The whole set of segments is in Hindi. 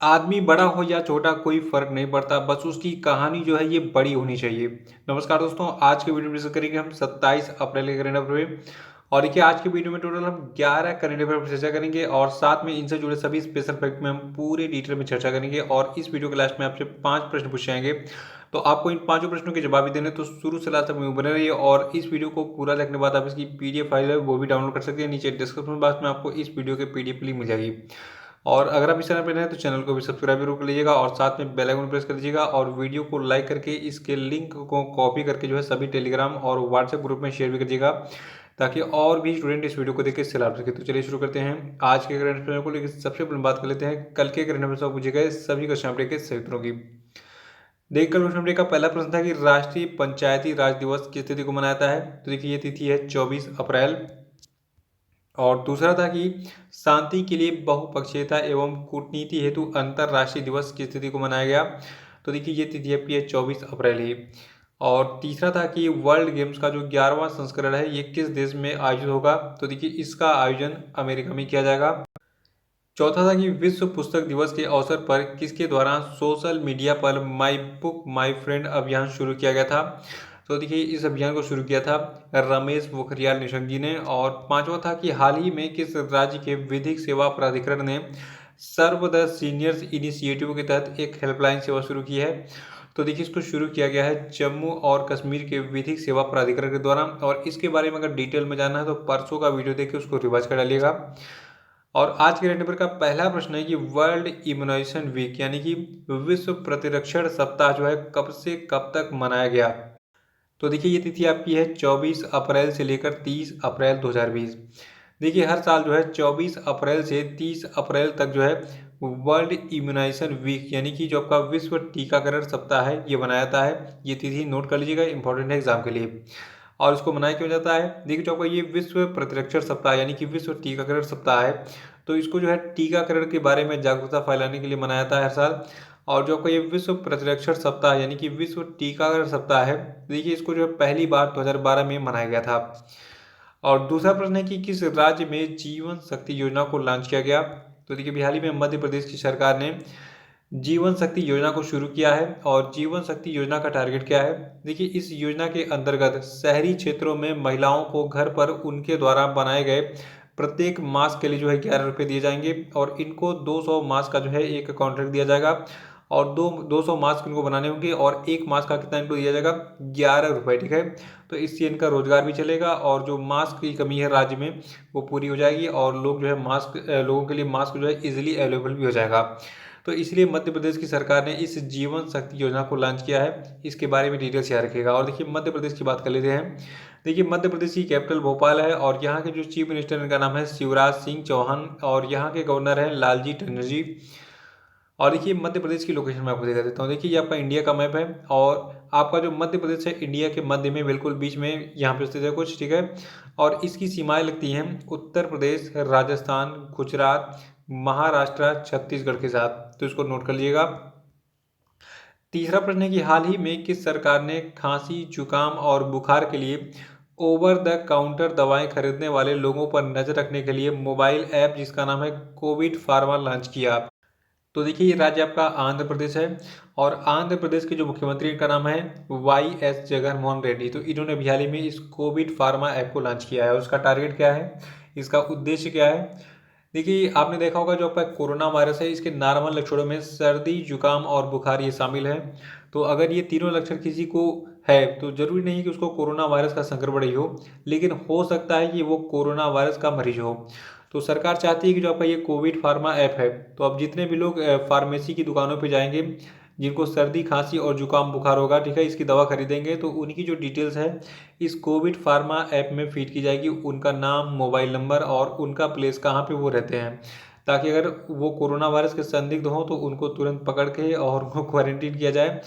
आदमी बड़ा हो या छोटा कोई फ़र्क नहीं पड़ता, बस उसकी कहानी जो है ये बड़ी होनी चाहिए। नमस्कार दोस्तों, आज के वीडियो में डिस्कस करेंगे हम 27 अप्रैल के करंट अफेयर पे। और देखिए आज के वीडियो में टोटल हम 11 करंट अफेयर पर चर्चा करेंगे और साथ में इनसे जुड़े सभी स्पेशल फैक्ट में हम पूरे डिटेल में चर्चा करेंगे और इस वीडियो के लास्ट में आपसे 5 प्रश्न पूछे जाएंगे। तो आपको इन पाँचों प्रश्नों के जवाब भी देने तो शुरू से लास्ट तक में बने रहिए और इस वीडियो को पूरा देखने के बाद आप इसकी पीडीएफ फाइल है वो भी डाउनलोड कर सकते हैं। नीचे डिस्क्रिप्शन बॉक्स में आपको इस वीडियो के पीडीएफ लिंक मिल जाएगी। और अगर आप इस चैनल पर नए हैं तो चैनल को भी सब्सक्राइब जरूर कर लीजिएगा और साथ में बेल आइकन प्रेस कर दीजिएगा और वीडियो को लाइक करके इसके लिंक को कॉपी करके जो है सभी टेलीग्राम और व्हाट्सएप ग्रुप में शेयर भी करिएगा ताकि और भी स्टूडेंट इस वीडियो को देख के इससे लाभ सके। तो चलिए शुरू करते हैं आज के करंट अफेयर को लेकर। सबसे पहले बात कर लेते हैं कल के करंट अफेयर पूछे गए सभी क्वेश्चन अपडेट के सही उत्तरों की। देखिए कल क्वेश्चन अपडेट का पहला प्रश्न था कि राष्ट्रीय पंचायती राज दिवस किस तिथि को मनाया जाता है। तो देखिए ये तिथि है 24 अप्रैल। और दूसरा था कि शांति के लिए बहुपक्षीयता एवं कूटनीति हेतु अंतर्राष्ट्रीय दिवस किस तिथि को मनाया गया। तो देखिए ये तिथि आपकी है 24 अप्रैल ही। और तीसरा था कि वर्ल्ड गेम्स का जो 11वां संस्करण है ये किस देश में आयोजित होगा। तो देखिए इसका आयोजन अमेरिका में किया जाएगा। चौथा था कि विश्व पुस्तक दिवस के अवसर पर किसके द्वारा सोशल मीडिया पर माई बुक माई फ्रेंड अभियान शुरू किया गया था। तो देखिए इस अभियान को शुरू किया था रमेश पोखरियाल निशंक जी ने। और पांचवा था कि हाल ही में किस राज्य के विधिक सेवा प्राधिकरण ने सर्व द सीनियर्स इनिशिएटिव के तहत एक हेल्पलाइन सेवा शुरू की है। तो देखिए इसको शुरू किया गया है जम्मू और कश्मीर के विधिक सेवा प्राधिकरण के द्वारा। और इसके बारे में अगर डिटेल में जानना है तो परसों का वीडियो देख के उसको रिवाइज कर डालिएगा। और आज के रेट का पहला प्रश्न है कि वर्ल्ड इम्यूनाइजेशन वीक यानी कि विश्व प्रतिरक्षण सप्ताह जो है कब से कब तक मनाया गया। तो देखिए ये तिथि आपकी है 24 अप्रैल से लेकर 30 अप्रैल 2020। देखिए हर साल जो है 24 अप्रैल से 30 अप्रैल तक जो है वर्ल्ड इम्यूनाइजेशन वीक यानी कि जो आपका विश्व टीकाकरण सप्ताह है ये मनाया जाता है। ये तिथि नोट कर लीजिएगा, इंपॉर्टेंट है एग्जाम के लिए। और इसको मनाया क्यों जाता है। देखिए जो आपका ये विश्व प्रतिरक्षण सप्ताह यानी कि विश्व टीकाकरण सप्ताह है तो इसको जो है टीकाकरण के बारे में जागरूकता फैलाने के लिए मनाया जाता है हर साल। और जो आपका ये विश्व प्रतिरक्षण सप्ताह यानी कि विश्व टीकाकरण सप्ताह है देखिए इसको जो है पहली बार 2012 में मनाया गया था। और दूसरा प्रश्न है कि किस राज्य में जीवन शक्ति योजना को लॉन्च किया गया। तो देखिए हाल ही में मध्य प्रदेश की सरकार ने जीवन शक्ति योजना को शुरू किया है। और जीवन शक्ति योजना का टारगेट क्या है। देखिए इस योजना के अंतर्गत शहरी क्षेत्रों में महिलाओं को घर पर उनके द्वारा बनाए गए प्रत्येक मास्क के लिए जो है 11 रुपये दिए जाएंगे और इनको 200 मास्क का जो है एक कॉन्ट्रैक्ट दिया जाएगा। और 200 मास्क इनको बनाने होंगे और एक मास्क का कितना इनको दिया जाएगा 11 रुपये, ठीक है। तो इससे इनका रोजगार भी चलेगा और जो मास्क की कमी है राज्य में वो पूरी हो जाएगी और लोग जो है लोगों के लिए मास्क जो है इजीली अवेलेबल भी हो जाएगा। तो इसलिए मध्य प्रदेश की सरकार ने इस जीवन शक्ति योजना को लॉन्च किया है। इसके बारे में डिटेल्स याद रखिएगा। और देखिए मध्य प्रदेश की बात कर लेते हैं। देखिए मध्य प्रदेश की कैपिटल भोपाल है और यहाँ के जो चीफ मिनिस्टर इनका नाम है शिवराज सिंह चौहान और यहाँ के गवर्नर हैं लालजी टंडन जी। और देखिए मध्य प्रदेश की लोकेशन मैं आपको दिखा देता हूँ। देखिए ये आपका इंडिया का मैप है और आपका जो मध्य प्रदेश है इंडिया के मध्य में बिल्कुल बीच में यहाँ पे स्थित है कुछ, ठीक है। और इसकी सीमाएं लगती हैं उत्तर प्रदेश, राजस्थान, गुजरात, महाराष्ट्र, छत्तीसगढ़ के साथ। तो इसको नोट कर लीजिएगा। तीसरा प्रश्न है कि हाल ही में किस सरकार ने खांसी, जुकाम और बुखार के लिए ओवर द काउंटर दवाएं खरीदने वाले लोगों पर नजर रखने के लिए मोबाइल ऐप जिसका नाम है कोविड फार्मा लॉन्च किया। तो देखिए ये राज्य आपका आंध्र प्रदेश है और आंध्र प्रदेश के जो मुख्यमंत्री का नाम है YS जगनमोहन रेड्डी। तो इन्होंने अभी हाल ही में इस कोविड फार्मा ऐप को लॉन्च किया है और उसका टारगेट क्या है, इसका उद्देश्य क्या है। देखिए आपने देखा होगा जो आपका कोरोना वायरस है इसके नॉर्मल लक्षणों में सर्दी, जुकाम और बुखार ये शामिल है। तो अगर ये तीनों लक्षण किसी को है तो जरूरी नहीं कि उसको कोरोना वायरस का संक्रमण ही हो, लेकिन हो सकता है कि वो कोरोना वायरस का मरीज हो। तो सरकार चाहती है कि जो आपका ये कोविड फार्मा ऐप है तो अब जितने भी लोग फार्मेसी की दुकानों पे जाएंगे जिनको सर्दी, खांसी और जुकाम बुखार होगा, ठीक है, इसकी दवा खरीदेंगे तो उनकी जो डिटेल्स है इस कोविड फार्मा ऐप में फीड की जाएगी। उनका नाम, मोबाइल नंबर और उनका प्लेस कहाँ पे वो रहते हैं, ताकि अगर वो कोरोना वायरस के संदिग्ध हों तो उनको तुरंत पकड़ के और उनको क्वारंटीन किया जाए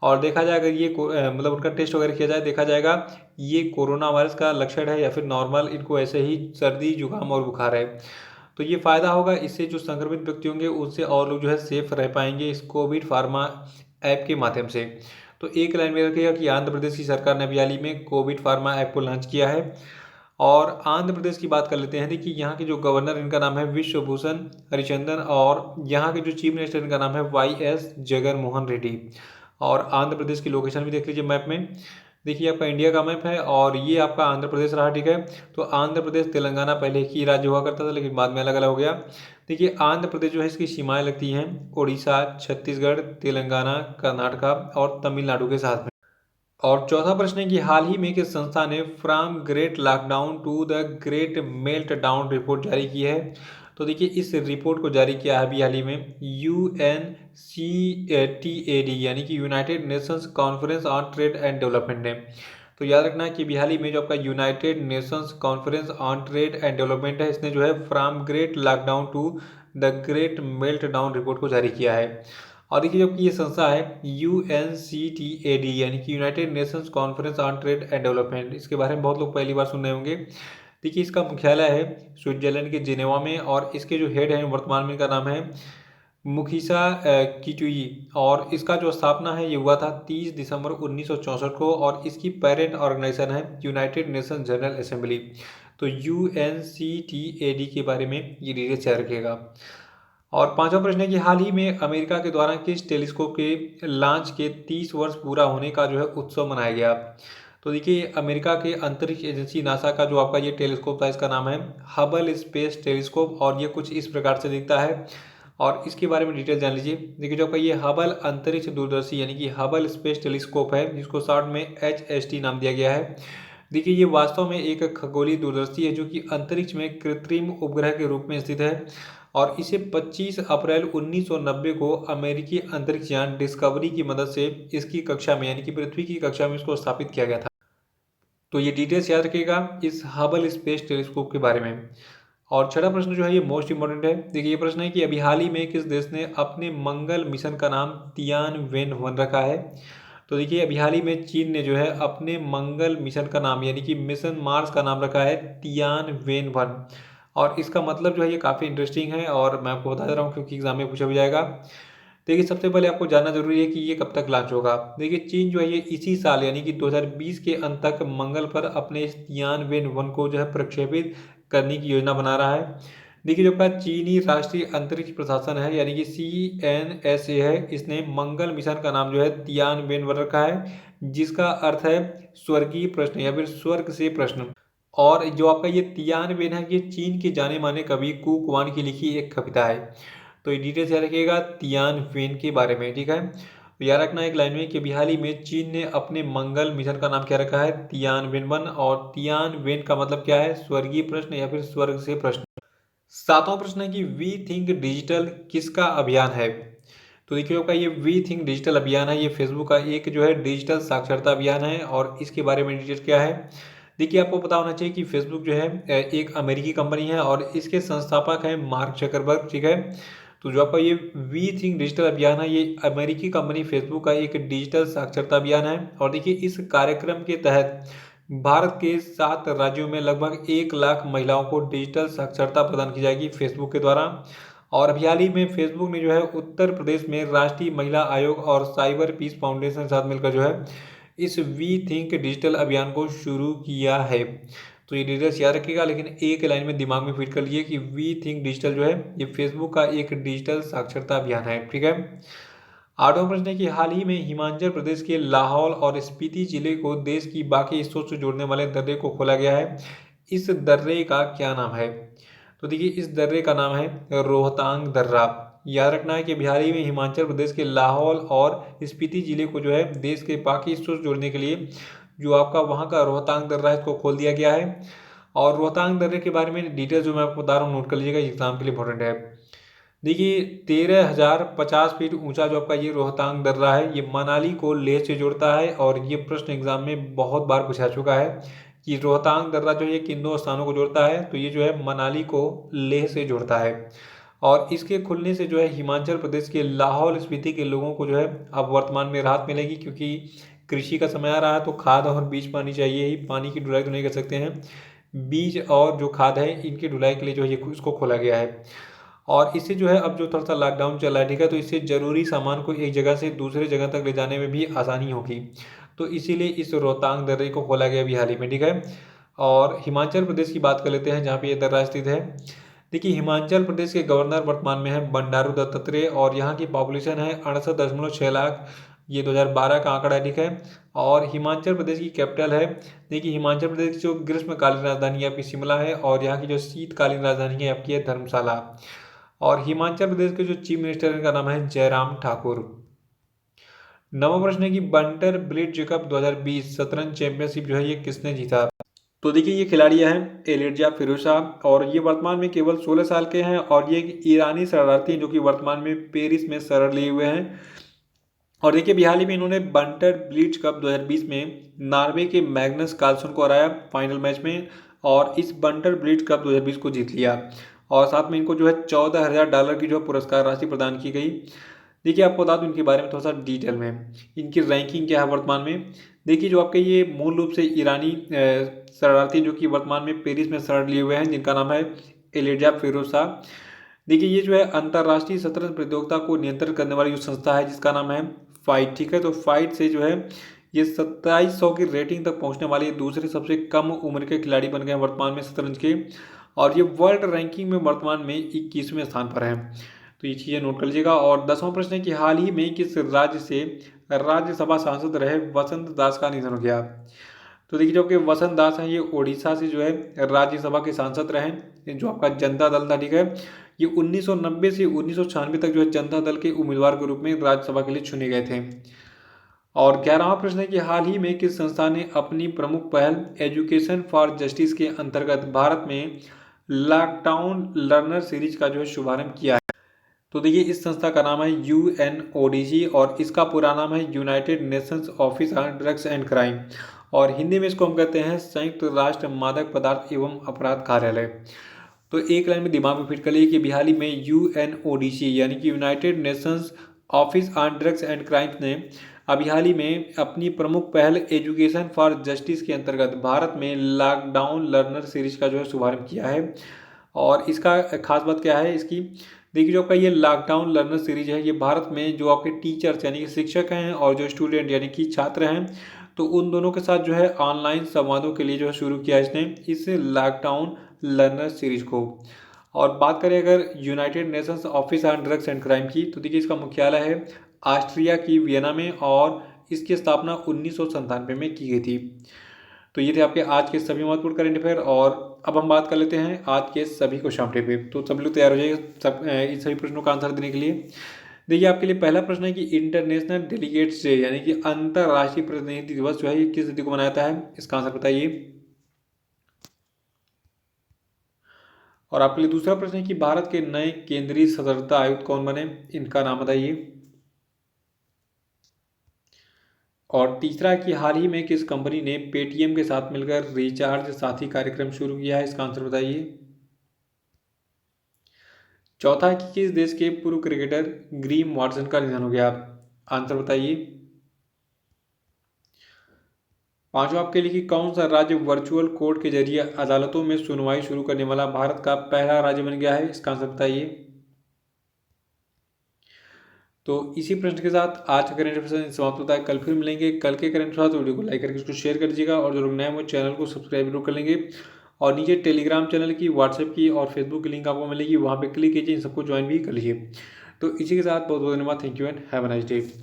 और देखा जाए अगर ये मतलब उनका टेस्ट वगैरह किया जाए, देखा जाएगा ये कोरोना वायरस का लक्षण है या फिर नॉर्मल इनको ऐसे ही सर्दी, जुकाम और बुखार है। तो ये फ़ायदा होगा, इससे जो संक्रमित व्यक्ति होंगे उनसे और लोग जो है सेफ रह पाएंगे इस कोविड फार्मा ऐप के माध्यम से। तो एक लाइन में रखिएगा कि आंध्र प्रदेश की सरकार ने अभी हाल ही में कोविड फार्मा ऐप को लॉन्च किया है। और आंध्र प्रदेश की बात कर लेते हैं। देखिए यहाँ के जो गवर्नर इनका नाम है विश्वभूषण हरिचंदन, और यहाँ के जो चीफ मिनिस्टर इनका नाम है वाई.एस. जगन मोहन रेड्डी। और आंध्र प्रदेश की लोकेशन भी देख लीजिए मैप में। देखिए आपका इंडिया का मैप है और ये आपका आंध्र प्रदेश रहा, ठीक है। तो आंध्र प्रदेश तेलंगाना पहले एक ही राज्य हुआ करता था, लेकिन बाद में अलग अलग हो गया। देखिए आंध्र प्रदेश जो है इसकी सीमाएं लगती हैं उड़ीसा, छत्तीसगढ़, तेलंगाना, कर्नाटका और तमिलनाडु के साथ में। और चौथा प्रश्न है कि हाल ही में किस संस्था ने from great lockdown to the great meltdown report जारी की है। तो देखिए इस रिपोर्ट को जारी किया है अभी हाल ही में UNCTAD यानी कि United Nations Conference on Trade and development ने। तो याद रखना है कि अभी हाल ही में जो आपका United Nations Conference on Trade and Development है, इसने जो है from great lockdown to the great meltdown report को जारी किया है। और देखिए जबकि ये संस्था है UNCTAD यानी कि United Nations Conference on Trade and development, इसके बारे में बहुत लोग पहली बार सुन रहे होंगे। देखिए इसका मुख्यालय है स्विट्जरलैंड के जिनेवा में, और इसके जो हेड हैं वर्तमान में इनका नाम है मुखीसा किटुई। और इसका जो स्थापना है ये हुआ था 30 दिसंबर 1964 को, और इसकी पेरेंट ऑर्गेनाइजेशन है यूनाइटेड नेशन जनरल असेंबली। तो UNCTAD के बारे में ये डिटेल्स याद रखिएगा। और पांचवा प्रश्न है कि हाल ही में अमेरिका के द्वारा किस टेलीस्कोप के लॉन्च के 30 वर्ष पूरा होने का जो है उत्सव मनाया गया। तो देखिए अमेरिका के अंतरिक्ष एजेंसी नासा का जो आपका ये टेलीस्कोप था, इसका नाम है हबल स्पेस टेलीस्कोप, और ये कुछ इस प्रकार से दिखता है। और इसके बारे में डिटेल जान लीजिए। देखिए जो आपका ये हबल अंतरिक्ष दूरदर्शी यानी कि हबल स्पेस टेलीस्कोप है, जिसको शॉर्ट में HST नाम दिया गया है। देखिए ये वास्तव में एक खगोलीय दूरदर्शी है जो कि अंतरिक्ष में कृत्रिम उपग्रह के रूप में स्थित है, और इसे 25 अप्रैल 1990 को अमेरिकी अंतरिक्ष यान डिस्कवरी की मदद से इसकी कक्षा में यानी कि पृथ्वी की कक्षा में इसको स्थापित किया गया था। तो ये डिटेल्स याद रखिएगा इस हबल स्पेस टेलीस्कोप के बारे में। और छठा प्रश्न जो है ये मोस्ट इंपॉर्टेंट है। देखिए ये प्रश्न है कि अभी हाल ही में किस देश ने अपने मंगल मिशन का नाम तियानवेन-1 रखा है। तो देखिए अभी हाल ही में चीन ने जो है अपने मंगल मिशन का नाम यानी कि मिशन मार्स का नाम रखा है तियानवेन-1। और इसका मतलब जो है ये काफ़ी इंटरेस्टिंग है, और मैं आपको बता दे रहा हूँ क्योंकि एग्जाम में पूछा भी जाएगा। देखिए सबसे पहले आपको जानना जरूरी है कि ये कब तक लॉन्च होगा। देखिए चीन जो है ये इसी साल यानी कि 2020 के अंत तक मंगल पर अपने इस तियानवेन-1 को जो है प्रक्षेपित करने की योजना बना रहा है। देखिए जो आपका चीनी राष्ट्रीय अंतरिक्ष प्रशासन है यानी कि CNSA है, इसने मंगल मिशन का नाम जो है तियानवेन-1 रखा है, जिसका अर्थ है स्वर्गीय प्रश्न या फिर स्वर्ग से प्रश्न। और जो आपका ये तियानवेन है ये चीन के जाने माने कवि कु कुआन की लिखी एक कविता है। तो ये डिटेल्स याद रखिएगा तियानवेन के बारे में, ठीक है। तो याद रखना एक लाइन में कि हाल ही में चीन ने अपने मंगल मिशन का नाम क्या रखा है तियानवेन-1, और तियानवेन का मतलब क्या है स्वर्गीय प्रश्न या फिर स्वर्ग से प्रश्न। सातवां प्रश्न है कि वी थिंक डिजिटल किसका अभियान है। तो देखिए आपका ये वी थिंक डिजिटल अभियान है, ये फेसबुक का एक जो है डिजिटल साक्षरता अभियान है, और इसके बारे में डिटेल्स क्या है। देखिए आपको पता होना चाहिए कि फेसबुक जो है एक अमेरिकी कंपनी है, और इसके संस्थापक हैं मार्क जकरबर्ग, ठीक है। तो जो आपका ये वी थिंक डिजिटल अभियान है ये अमेरिकी कंपनी फेसबुक का एक डिजिटल साक्षरता अभियान है। और देखिए इस कार्यक्रम के तहत भारत के 7 राज्यों में लगभग 1 लाख महिलाओं को डिजिटल साक्षरता प्रदान की जाएगी फेसबुक के द्वारा। और अभी हाल ही में फेसबुक ने जो है उत्तर प्रदेश में राष्ट्रीय महिला आयोग और साइबर पीस फाउंडेशन के साथ मिलकर जो है इस वी थिंक डिजिटल अभियान को शुरू किया है। तो ये डिटेल्स याद रखिएगा, लेकिन एक लाइन में दिमाग में फिट कर लीजिए कि वी थिंक डिजिटल जो है ये फेसबुक का एक डिजिटल साक्षरता अभियान है, ठीक है। आठवां प्रश्न है कि हाल ही में हिमाचल प्रदेश के लाहौल और स्पीति जिले को देश की बाकी हिस्सों से जोड़ने वाले दर्रे को खोला गया है। इस दर्रे का क्या नाम है। तो देखिए इस दर्रे का नाम है रोहतांग दर्रा। याद रखना है कि बिहारी में हिमाचल प्रदेश के लाहौल और स्पीति जिले को जो है देश के बाकी हिस्सों से जोड़ने के लिए जो आपका वहाँ का रोहतांग दर्रा है इसको खोल दिया गया है। और रोहतांग दर्रे के बारे में डिटेल जो मैं आपको बता रहा हूँ नोट कर लीजिएगा, एग्जाम के लिए इंपॉर्टेंट है। देखिए 13,050 फीट ऊंचा जो आपका ये रोहतांग दर्रा है ये मनाली को लेह से जोड़ता है, और ये प्रश्न एग्जाम में बहुत बार पूछा चुका है कि रोहतांग दर्रा जो है किन दो स्थानों को जोड़ता है। तो ये जो है मनाली को लेह से जोड़ता है, और इसके खुलने से जो है हिमाचल प्रदेश के लाहौल स्पीति के लोगों को जो है अब वर्तमान में राहत मिलेगी, क्योंकि कृषि का समय आ रहा है तो खाद और बीज पानी चाहिए ही, पानी की ढुलाई तो नहीं कर सकते हैं। बीज और जो खाद है इनकी ढुलाई के लिए जो है ये इसको खोला गया है। और इससे जो है अब जो थोड़ा सा लॉकडाउन चल रहा है, ठीक है, तो इससे ज़रूरी सामान को एक जगह से दूसरे जगह तक ले जाने में भी आसानी होगी। तो इसीलिए इस रोहतांग दर्रे को खोला गया अभी हाल ही में, ठीक है। और हिमाचल प्रदेश की बात कर लेते हैं जहाँ पे ये दर्रा स्थित है। देखिए हिमाचल प्रदेश के गवर्नर वर्तमान में है बंडारू दत्तात्रेय और यहाँ की पॉपुलेशन है 68.6 लाख। ये 2012 का आंकड़ा ठीक है। और हिमाचल प्रदेश की कैपिटल है, देखिए हिमाचल प्रदेश की जो ग्रीष्मकालीन राजधानी है आपकी शिमला है और यहाँ की जो शीतकालीन राजधानी है आपकी है धर्मशाला। और हिमाचल प्रदेश के जो चीफ मिनिस्टर हैं, इनका नाम है जयराम ठाकुर। नवा प्रश्न है कि बंटर ब्लिट्ज कप 2020 शतरंज चैंपियनशिप जो है ये किसने जीता। तो देखिए ये खिलाड़ी हैं एलिजा फिरोजा और ये वर्तमान में केवल 16 साल के हैं और ये एक ईरानी शरणार्थी हैं जो कि वर्तमान में पेरिस में शरण लिए हुए हैं। और देखिए हाल ही में इन्होंने बंटर ब्लिट्ज कप 2020 में नॉर्वे के मैग्नस कार्लसन को हराया फाइनल मैच में और इस बंटर ब्लिट्ज कप 2020 को जीत लिया। और साथ में इनको जो है $14,000 की जो पुरस्कार राशि प्रदान की गई। देखिए आपको बता दूं इनके बारे में थोड़ा सा डिटेल में, इनकी रैंकिंग क्या है वर्तमान में। देखिए जो आपके ये मूल रूप से ईरानी शरणार्थी जो कि वर्तमान में पेरिस में शरण लिए हुए हैं जिनका नाम है एलिजा फिरोजा। देखिए ये जो है अंतर्राष्ट्रीय शतरंज प्रतियोगिता को नियंत्रित करने वाली जो संस्था है जिसका नाम है फाइट, ठीक है। तो फाइट से जो है ये 2700 की रेटिंग तक पहुंचने वाली दूसरे सबसे कम उम्र के खिलाड़ी बन गए हैं वर्तमान में शतरंज के। और ये वर्ल्ड रैंकिंग में वर्तमान में 21वें स्थान पर है। तो ये चीज़ें नोट कर लीजिएगा। और 10वां प्रश्न है कि हाल ही में किस राज्य से राज्यसभा सांसद रहे वसंत दास का निधन हो गया। तो देखिए जो कि वसंत दास हैं ये उड़ीसा से जो है राज्यसभा के सांसद रहे जो आपका जनता दल था, ठीक है। ये 1990 से 1996 तक जो है जनता दल के उम्मीदवार के रूप में राज्यसभा के लिए चुने गए थे। और 11वां प्रश्न है कि हाल ही में किस संस्था ने अपनी प्रमुख पहल एजुकेशन फॉर जस्टिस के अंतर्गत भारत में लॉकडाउन लर्नर सीरीज का जो है शुभारंभ किया है। तो देखिए इस संस्था का नाम है UNODC और इसका पूरा नाम है United Nations office on drugs and crime और हिंदी में इसको हम कहते हैं संयुक्त राष्ट्र मादक पदार्थ एवं अपराध कार्यालय। तो एक लाइन में दिमाग में फिट कर लीजिए कि हाल ही में UNODC यानी कि United Nations office on drugs and crimes ने अभी हाल ही में अपनी प्रमुख पहल एजुकेशन फॉर जस्टिस के अंतर्गत भारत में लॉकडाउन लर्नर सीरीज का जो है शुभारंभ किया है। और इसका खास बात क्या है इसकी, देखिए जो आपका ये लॉकडाउन लर्नर सीरीज है ये भारत में जो आपके टीचर्स यानी कि शिक्षक हैं और जो स्टूडेंट यानी कि छात्र हैं तो उन दोनों के साथ जो है ऑनलाइन संवादों के लिए जो है शुरू किया इसने इस लॉकडाउन लर्नर सीरीज को। और बात करें अगर United Nations office on drugs and crime की तो देखिए इसका मुख्यालय है ऑस्ट्रिया की वियना में और इसकी स्थापना 1997 में की गई थी। तो ये थे आपके आज के सभी महत्वपूर्ण करंट अफेयर और अब हम बात कर लेते हैं आज के सभी क्वेश्चन पेपर। तो सभी लोग तैयार हो जाइए सब इन सभी प्रश्नों का आंसर देने के लिए। देखिए आपके लिए पहला प्रश्न है कि इंटरनेशनल डेलीगेट्स डे यानी कि अंतर्राष्ट्रीय प्रतिनिधि दिवस जो है ये किस तिथि को मनाया जाता है, इसका आंसर बताइए। और आपके लिए दूसरा प्रश्न है कि भारत के नए केंद्रीय सतर्कता आयुक्त कौन बने, इनका नाम बताइए। और तीसरा कि हाल ही में किस कंपनी ने पेटीएम के साथ मिलकर रिचार्ज साथी कार्यक्रम शुरू किया है, इसका आंसर बताइए। चौथा कि किस देश के पूर्व क्रिकेटर ग्रीम वाटसन का निधन हो गया, आंसर बताइए। पांचवा आपके लिए कि कौन सा राज्य वर्चुअल कोर्ट के जरिए अदालतों में सुनवाई शुरू करने वाला भारत का पहला राज्य बन गया है, इसका आंसर बताइए। तो इसी प्रश्न के साथ आज का करंट अफेयर समाप्त होता है। कल फिर मिलेंगे कल के करंट अफेयर। वीडियो को लाइक करके इसको शेयर कर दीजिएगा और जो लोग नए हैं वो चैनल को सब्सक्राइब जरूर कर लेंगे। और नीचे टेलीग्राम चैनल की, व्हाट्सएप की और फेसबुक की लिंक आपको मिलेगी, वहाँ पे क्लिक कीजिए, इन सबको ज्वाइन भी कर लीजिए। तो इसी के साथ बहुत बहुत धन्यवाद। Thank you and have a nice day.